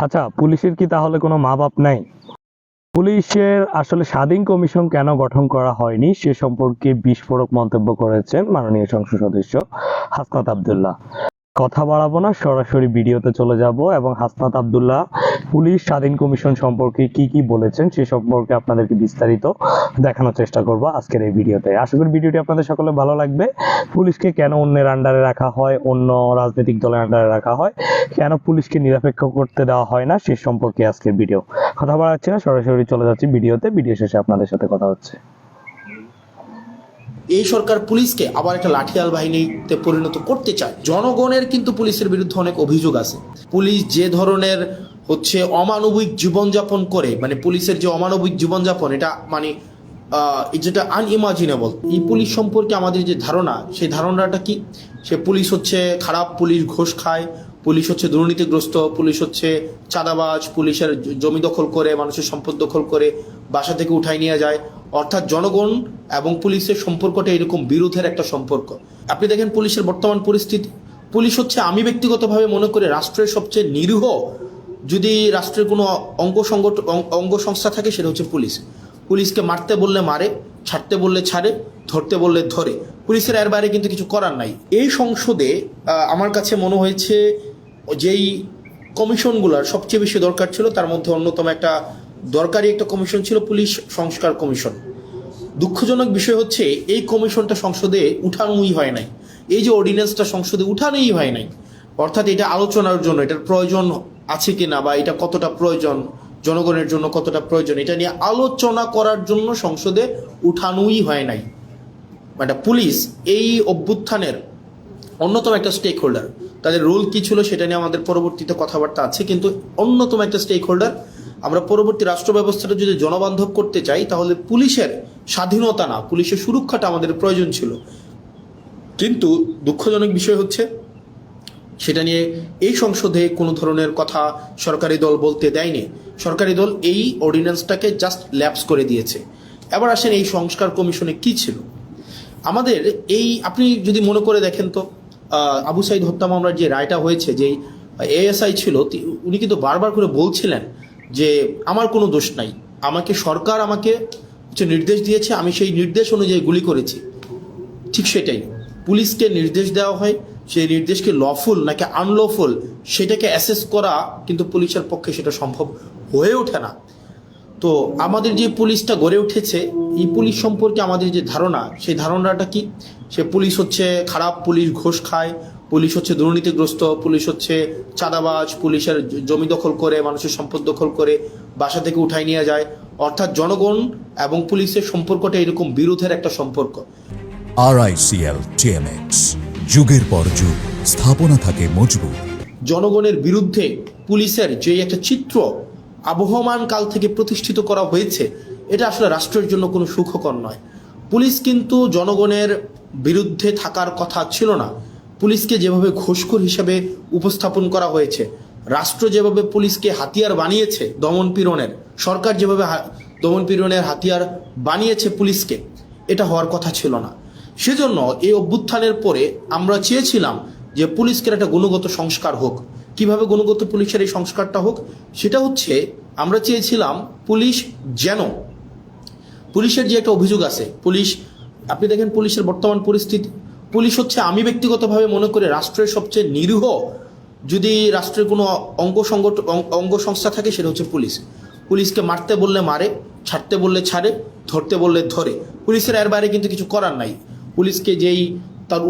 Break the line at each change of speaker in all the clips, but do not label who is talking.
আচ্ছা, পুলিশের কি তাহলে কোনো মা বাপ নাই? পুলিশের আসলে স্বাধীন কমিশন কেন গঠন করা হয়নি সে সম্পর্কে বিস্ফোরক মন্তব্য করেছেন মাননীয় সংসদ সদস্য হাসনাত আব্দুল্লাহ। কথা বাড়াবো না, সরাসরি ভিডিওতে চলে যাব এবং হাসনাত আব্দুল্লাহ পুলিশ স্বাধীন কমিশন সম্পর্কে কি কি বলেছেন সে সম্পর্কে আপনাদেরকে বিস্তারিত দেখানোর চেষ্টা করব আজকের এই ভিডিওতে। আশা করি ভিডিওটি আপনাদের সকলে ভালো লাগবে। পুলিশকে কেন অন্যের আন্ডারে রাখা হয়, অন্য রাজনৈতিক দলের আন্ডারে রাখা হয়, কেন পুলিশকে নিরপেক্ষ করতে দেওয়া হয় না সে সম্পর্কে আজকের ভিডিও। কথা বাড়াচ্ছি না, সরাসরি চলে যাচ্ছি ভিডিওতে। ভিডিও শেষে আপনাদের সাথে কথা হচ্ছে।
এই সরকার পুলিশকে আবার একটা লাঠিয়াল বাহিনীতে পরিণত করতে চায়। জনগণের কিন্তু পুলিশের বিরুদ্ধে অনেক অভিযোগ আছে। পুলিশ যে ধরনের অমানবিক জীবনযাপন করে, মানে পুলিশের যে অমানবিক জীবনযাপন, এটা মানে যেটা আনইমাজিনেবল। এই পুলিশ সম্পর্কে আমাদের যে ধারণা, সেই ধারণাটা কি? সে পুলিশ হচ্ছে খারাপ, পুলিশ ঘুষ খায়, পুলিশ হচ্ছে দুর্নীতিগ্রস্ত, পুলিশ হচ্ছে চাঁদাবাজ, পুলিশের জমি দখল করে, মানুষের সম্পদ দখল করে বাসা থেকে উঠাই নিয়ে যায়। অর্থাৎ জনগণ এবং পুলিশের সম্পর্কটা এরকম বিরোধের একটা সম্পর্ক। আপনি দেখেন পুলিশের বর্তমান পরিস্থিতি, পুলিশ হচ্ছে, আমি ব্যক্তিগতভাবে মনে করি, রাষ্ট্রের সবচেয়ে নিরীহ যদি রাষ্ট্রের কোনো অঙ্গ সংস্থা থাকে সেটা হচ্ছে পুলিশ। পুলিশকে মারতে বললে মারে, ছাড়তে বললে ছাড়ে, ধরতে বললে ধরে। পুলিশের এর বাইরে কিন্তু কিছু করার নাই। এই সংসদে আমার কাছে মনে হয়েছে যেই কমিশনগুলোর সবচেয়ে বেশি দরকার ছিল তার মধ্যে অন্যতম একটা দরকারি একটা কমিশন ছিল পুলিশ সংস্কার কমিশন। দুঃখজনক বিষয় হচ্ছে এই কমিশনটা সংসদে উঠানোই হয় নাই। এই যে অর্ডিন্যান্সটা সংসদে উঠানোই হয় নাই। অর্থাৎ এটা আলোচনার জন্য, এটার প্রয়োজন আছে কিনা বা এটা কতটা প্রয়োজন, জনগণের জন্য কতটা প্রয়োজন, এটা নিয়ে আলোচনা করার জন্য সংসদে উঠানোই হয় নাই। মানে পুলিশ এই অভ্যুত্থানের অন্যতম একটা স্টেক হোল্ডার। তাদের রোল কি ছিল সেটা নিয়ে আমাদের পরবর্তীতে কথাবার্তা আছে, কিন্তু অন্যতম একটা স্টেক হোল্ডার। আমরা পরবর্তী রাষ্ট্র ব্যবস্থাটা যদি জনবান্ধব করতে চাই তাহলে পুলিশের স্বাধীনতা না, পুলিশের সুরক্ষাটা আমাদের প্রয়োজন ছিল। কিন্তু দুঃখজনক বিষয় হচ্ছে সেটা নিয়ে এই সংসদে কোনো ধরনের কথা সরকারি দল বলতে দেয়নি। সরকারি দল এই অর্ডিন্যান্সটাকে জাস্ট ল্যাপস করে দিয়েছে। এবার আসেন এই সংস্কার কমিশনে কি ছিল আমাদের। এই আপনি যদি মনে করে দেখেন তো, আবু সাইদ হত্যা মামলার যে রায়টা হয়েছে, যে এএসআই ছিল, উনি কিন্তু বারবার করে বলছিলেন যে আমার কোনো দোষ নাই, সরকার আমাকে নির্দেশ দিয়েছে, আমি সেই নির্দেশ অনুযায়ী গুলি করেছি। ঠিক সেটাই, পুলিশকে নির্দেশ দেওয়া হয়, সেই নির্দেশকে লফুল নাকি আনলফুল সেটাকে অ্যাসেস করা কিন্তু পুলিশের পক্ষে সেটা সম্ভব হয়ে ওঠে না। তো আমাদের যে পুলিশটা গড়ে উঠেছে, এই পুলিশ সম্পর্কে আমাদের যে ধারণা, সেই ধারণাটা কি? সে পুলিশ হচ্ছে খারাপ, পুলিশ ঘুষ খায়, পুলিশ হচ্ছে দুর্নীতিগ্রস্ত, পুলিশ হচ্ছে চাঁদাবাজ, পুলিশের জমি দখল করে, মানুষের সম্পদ দখল করে বাসা থেকে উঠাই নিয়ে যায়। অর্থাৎ জনগণ এবং পুলিশের সম্পর্কটা এরকম বিরোধের একটা সম্পর্ক।
RICL TMX, যুগের পর যুগ স্থাপনা থাকে মজবুত।
জনগণের বিরুদ্ধে পুলিশের যে একটা চিত্র আবহমান কাল থেকে প্রতিষ্ঠিত করা হয়েছে, এটা আসলে রাষ্ট্রের জন্য কোনো সুখকর নয়। পুলিশ কিন্তু জনগণের বিরুদ্ধে থাকার কথা ছিল না। পুলিশকে যেভাবে ঘুষখোর হিসেবে উপস্থাপন করা হয়েছে, রাষ্ট্র যেভাবে পুলিশকে হাতিয়ার বানিয়েছে দমন পীড়নের, সরকার যেভাবে দমন পীড়নের হাতিয়ার বানিয়েছে পুলিশকে, এটা হওয়ার কথা ছিল না। সেজন্য এই অভ্যুত্থানের পরে আমরা চেয়েছিলাম যে পুলিশকে একটা গুণগত সংস্কার হোক। কিভাবে গুণগত পুলিশের এই সংস্কারটা হোক? সেটা হচ্ছে, আমরা চেয়েছিলাম পুলিশের যে একটা অভিযোগ আছে, আপনি দেখেন পুলিশের বর্তমান পরিস্থিতি, পুলিশ হচ্ছে, আমি ব্যক্তিগতভাবে মনে করি, রাষ্ট্রের সবচেয়ে নিরীহ যদি রাষ্ট্রের কোনো অঙ্গ সংস্থা থাকে সেটা হচ্ছে পুলিশ। পুলিশকে মারতে বললে মারে, ছাড়তে বললে ছাড়ে, ধরতে বললে ধরে। পুলিশের এর বাইরে কিন্তু কিছু করার নাই। পুলিশকে যেই তার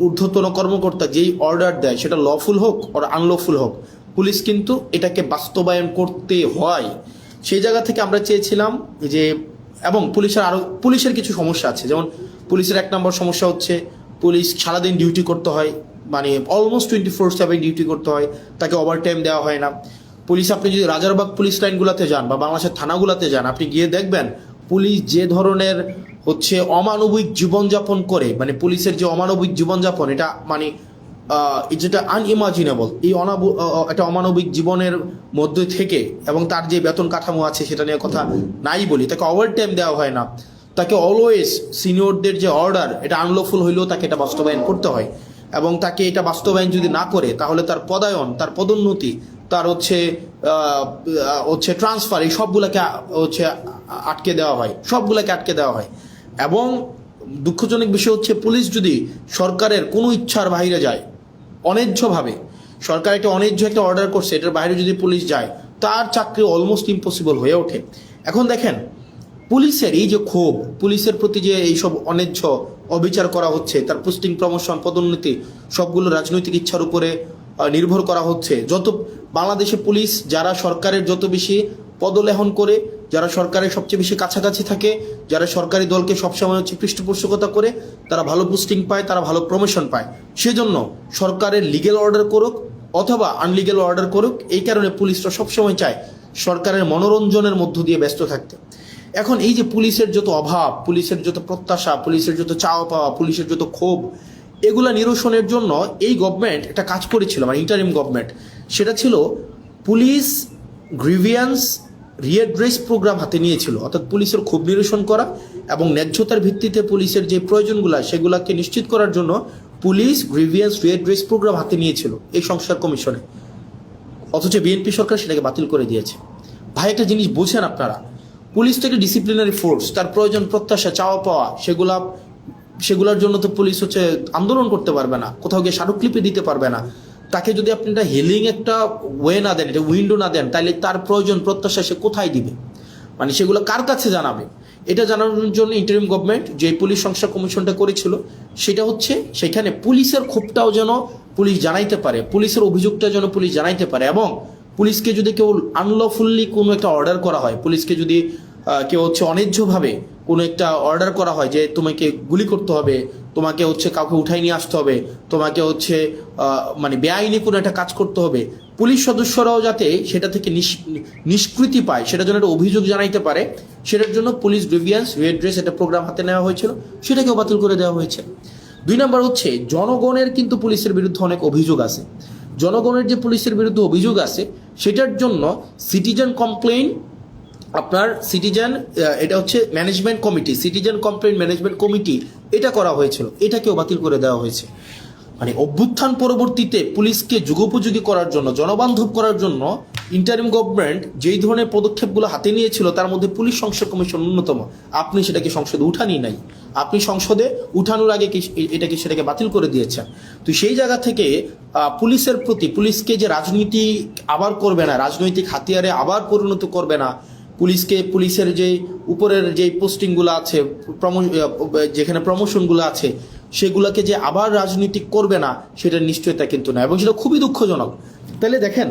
ঊর্ধ্বতন কর্মকর্তা যেই অর্ডার দেয়, সেটা লফুল হোক আর আনলফুল হোক, পুলিশ কিন্তু এটাকে বাস্তবায়ন করতে হয়। সেই জায়গা থেকে আমরা চেয়েছিলাম যে, এবং পুলিশের কিছু সমস্যা আছে। যেমন পুলিশের 1 নম্বর সমস্যা হচ্ছে, পুলিশ সারাদিন ডিউটি করতে হয়, মানে অলমোস্ট 24/7 ডিউটি করতে হয়, তাকে ওভারটাইম দেওয়া হয় না। পুলিশ, আপনি যদি রাজারবাগ পুলিশ লাইনগুলোতে যান বা বাংলাদেশের থানাগুলোতে যান, আপনি গিয়ে দেখবেন পুলিশ যে ধরনের অমানবিক জীবনযাপন করে, মানে পুলিশের যে অমানবিক জীবনযাপন, এটা মানে যেটা আনইমাজিনেবল। এই একটা অমানবিক জীবনের মধ্যে থেকে, এবং তার যে বেতন কাঠামো আছে সেটা নিয়ে কথা নাই বলি, তাকে ওভারটাইম দেওয়া হয় না, তাকে অলওয়েজ সিনিয়রদের যে অর্ডার, এটা আনলফুল হইলেও তাকে এটা বাস্তবায়ন করতে হয়। এবং তাকে এটা বাস্তবায়ন যদি না করে তাহলে তার পদায়ন, তার পদোন্নতি, তার হচ্ছে ট্রান্সফার, এই সবগুলোকে হচ্ছে আটকে দেওয়া হয়, সবগুলোকে আটকে দেওয়া হয়। এবং দুঃখজনক বিষয় হচ্ছে, পুলিশ যদি সরকারের কোনো ইচ্ছার বাইরে যায়, অন্যায্যভাবে সরকার একটা অন্যায্য একটা অর্ডার করছে, এটার বাইরে যদি পুলিশ যায়, তার চাকরি অলমোস্ট ইম্পসিবল হয়ে ওঠে। এখন দেখেন, পুলিশের এই যে ক্ষোভ, পুলিশের প্রতি যে এইসব অন্যায্য অবিচার করা হচ্ছে, তার পোস্টিং, প্রমোশন, পদোন্নতি সবগুলো রাজনৈতিক ইচ্ছার উপরে নির্ভর করা হচ্ছে। যত বাংলাদেশে পুলিশ যারা সরকারের যত বেশি পদলেহন করে, যারা সরকারের সবচেয়ে বেশি কাছাকাছি থাকে, যারা সরকারি দলকে সবসময় হচ্ছে পৃষ্ঠপোষকতা করে, তারা ভালো পোস্টিং পায়, তারা ভালো প্রমোশন পায়। সেজন্য সরকারের লিগেল অর্ডার করুক অথবা আনলিগেল অর্ডার করুক, এই কারণে পুলিশরা সবসময় চায় সরকারের মনোরঞ্জনের মধ্য দিয়ে ব্যস্ত থাকতে। এখন এই যে পুলিশের যত অভাব, পুলিশের যত প্রত্যাশা, পুলিশের যত চাওয়া পাওয়া, পুলিশের যত ক্ষোভ, এগুলা নিরসনের জন্য এই গভর্নমেন্ট একটা কাজ করেছিল, মানে ইন্টারিম গভর্নমেন্ট। সেটা ছিল পুলিশ গ্রিভিয়েন্স রিএড্রেস প্রোগ্রাম হাতে নিয়েছিল, অর্থাৎ পুলিশের ক্ষোভ নিরসন করা এবং ন্যায্যতার ভিত্তিতে পুলিশের যে প্রয়োজনগুলো সেগুলোকে নিশ্চিত করার জন্য পুলিশ গ্রিভিয়েন্স রিএড্রেস প্রোগ্রাম হাতে নিয়েছিল এই সংস্কার কমিশনে। অথচ বিএনপি সরকার সেটাকে বাতিল করে দিয়েছে। ভাই, একটা জিনিস বোঝেন আপনারা, পুলিশ তো একটা ডিসিপ্লিনারি ফোর্স, তার প্রয়োজন, প্রত্যাশা, চাওয়া পাওয়া সেগুলোর জন্য তো পুলিশ হচ্ছে আন্দোলন করতে পারবে না, কোথাও গিয়ে স্মারকলিপি দিতে পারবে না। তাকে যদি আপনি একটা হিলিং একটা ওয়ে না দেন, একটা উইন্ডো না দেন, তাহলে তার প্রয়োজন, প্রত্যাশা সে কোথায় দিবে, মানে সেগুলো কার কাছে জানাবে? এটা জানানোর জন্য ইন্টারিম গভর্নমেন্ট যে পুলিশ সংস্কার কমিশনটা করেছিল, সেটা হচ্ছে সেখানে পুলিশের ক্ষোভটাও যেন পুলিশ জানাইতে পারে, পুলিশের অভিযোগটা যেন পুলিশ জানাইতে পারে। এবং পুলিশকে যদি কেউ আনলফুল্লি কোনো একটা অর্ডার করা হয়, পুলিশকে যদি কেউ হচ্ছে অন্যায্যভাবে কোনো একটা অর্ডার করা হয় যে তোমাকে গুলি করতে হবে, তোমাকে হচ্ছে কাউকে উঠাই নিয়ে আসতে হবে, তোমাকে হচ্ছে মানে বেআইনি কোনো একটা কাজ করতে হবে, পুলিশ সদস্যরাও যাতে সেটা থেকে নিষ্কৃতি পায়, সেটা জন্য একটা অভিযোগ জানাইতে পারে, সেটার জন্য পুলিশ গ্রিভিয়েন্স রিএড্রেস একটা প্রোগ্রাম হাতে নেওয়া হয়েছিল, সেটাকেও বাতিল করে দেওয়া হয়েছে। 2 নম্বর হচ্ছে, জনগণের কিন্তু পুলিশের বিরুদ্ধে অনেক অভিযোগ আছে। জনগণের যে পুলিশের বিরুদ্ধে অভিযোগ আছে, সেটার জন্য সিটিজেন কমপ্লেইন, আপনার সিটিজেন, এটা হচ্ছে management committee, citizen complain management committee, এটা করা হয়েছিল, এটাকেও বাতিল করে দেওয়া হয়েছে। মানে অভ্যুত্থান পরবর্তীতে পুলিশকে যুগোপযোগী করার জন্য, জনবান্ধব করার জন্য ইন্টারিম গভর্নমেন্ট যেই ধরনের পদক্ষেপগুলো হাতে নিয়েছিল, তার মধ্যে পুলিশ সংস্কার কমিশন অন্যতম। আপনি সেটাকে সংসদে উঠানি নাই, আপনি সংসদে উঠানোর আগে সেটাকে বাতিল করে দিয়েছেন। তো সেই জায়গা থেকে পুলিশের প্রতি, পুলিশকে যে রাজনীতি আবার করবে না, রাজনৈতিক হাতিয়ারে আবার পরিণত করবে না, পুলিশের যে উপরের যে পোস্টিংগুলো আছে, যেখানে প্রমোশনগুলো আছে, সেগুলোকে যে আবার রাজনীতিক করবে না, সেটার নিশ্চয়তা কিন্তু না, এবং সেটা খুবই দুঃখজনক। তাহলে দেখেন,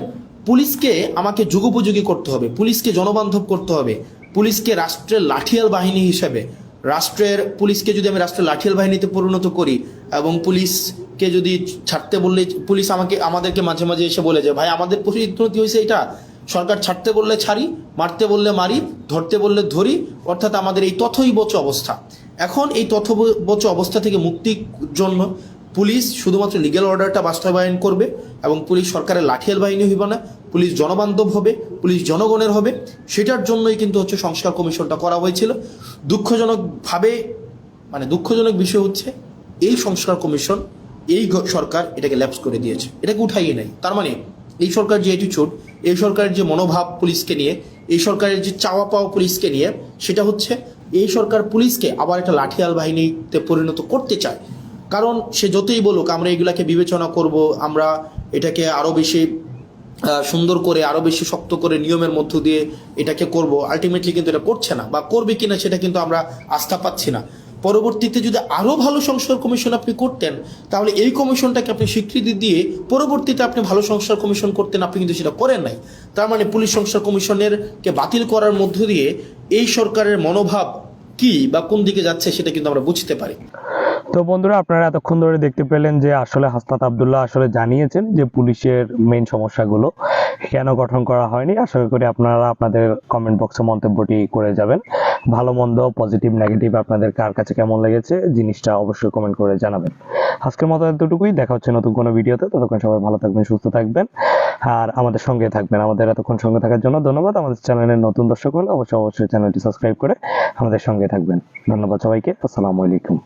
পুলিশকে আমাকে যুগোপযোগী করতে হবে, পুলিশকে জনবান্ধব করতে হবে, পুলিশকে রাষ্ট্রের লাঠিয়াল বাহিনী হিসেবে, পুলিশকে যদি আমি রাষ্ট্রের লাঠিয়াল বাহিনীতে পরিণত করি, এবং পুলিশকে যদি ছাড়তে বললে, পুলিশ আমাদেরকে মাঝে মাঝে এসে বলে যে ভাই আমাদের পরিণতি হয়েছে এটা, সরকার ছাড়তে বললে ছাড়ি, মারতে বললে মারি, ধরতে বললে ধরি, অর্থাৎ আমাদের এই তথৈবচ অবস্থা। এখন এই তথৈবচ অবস্থা থেকে মুক্তির জন্য পুলিশ শুধুমাত্র লিগ্যাল অর্ডারটা বাস্তবায়ন করবে, এবং পুলিশ সরকারের লাঠিয়াল বাহিনী হইবে না, পুলিশ জনবান্ধব হবে, পুলিশ জনগণের হবে। সেটার জন্যই কিন্তু হচ্ছে সংস্কার কমিশনটা করা হয়েছিল। দুঃখজনক বিষয় হচ্ছে, এই সংস্কার কমিশন, এই সরকার এটাকে ল্যাপস করে দিয়েছে, এটাকে উঠাইয়ে নাই। তার মানে এই সরকার যে অ্যাটিটিউড, এই সরকারের যে মনোভাব পুলিশকে নিয়ে, এই সরকারের যে চাওয়া পাওয়া পুলিশকে নিয়ে, সেটা হচ্ছে এই সরকার পুলিশকে আবার একটা লাঠিয়াল বাহিনীতে পরিণত করতে চায়। কারণ সে যতই বলুক আমরা এগুলাকে বিবেচনা করব, আমরা এটাকে আরও বেশি সুন্দর করে, আরও বেশি শক্ত করে নিয়মের মধ্য দিয়ে এটাকে করব, আলটিমেটলি কিন্তু এটা করছে না, বা করবে কিনা সেটা কিন্তু আমরা আস্থা পাচ্ছি না। পরবর্তীতে যদি আরও ভালো সংস্কার কমিশন আপনি করতেন, তাহলে এই কমিশনটাকে আপনি স্বীকৃতি দিয়ে পরবর্তীতে আপনি ভালো সংস্কার কমিশন করতেন, আপনি কিন্তু সেটা করেন নাই। তার মানে পুলিশ সংস্কার কমিশনেরকে বাতিল করার মধ্য দিয়ে এই সরকারের মনোভাব কি বা কোন দিকে যাচ্ছে সেটা কিন্তু আমরা বুঝতে পারি।
তো বন্ধুরা, আপনারা এতক্ষণ ধরে দেখতে পেলেন যে আসলে হাসনাত আব্দুল্লাহ আসলে জানিয়েছেন যে পুলিশের মেইন সমস্যাগুলো কেন গঠন করা হয়নি। আশা করি আপনারা আপনাদের কমেন্ট বক্সে মন্তব্যটি করে যাবেন। ভালো মন্দ, পজিটিভ নেগেটিভ আপনাদের কার কাছে কেমন লেগেছে জিনিসটা অবশ্যই কমেন্ট করে জানাবেন। আজকের মতো এতটুকুই, দেখা হচ্ছে নতুন কোনো ভিডিওতে। ততক্ষণ সবাই ভালো থাকবেন, সুস্থ থাকবেন, আর আমাদের সঙ্গে থাকবেন। আমাদের এতক্ষণ সঙ্গে থাকার জন্য ধন্যবাদ। আমাদের চ্যানেলের নতুন দর্শক হলে অবশ্যই চ্যানেলটি সাবস্ক্রাইব করে আমাদের সঙ্গে থাকবেন। ধন্যবাদ সবাইকে। আসসালামু আলাইকুম।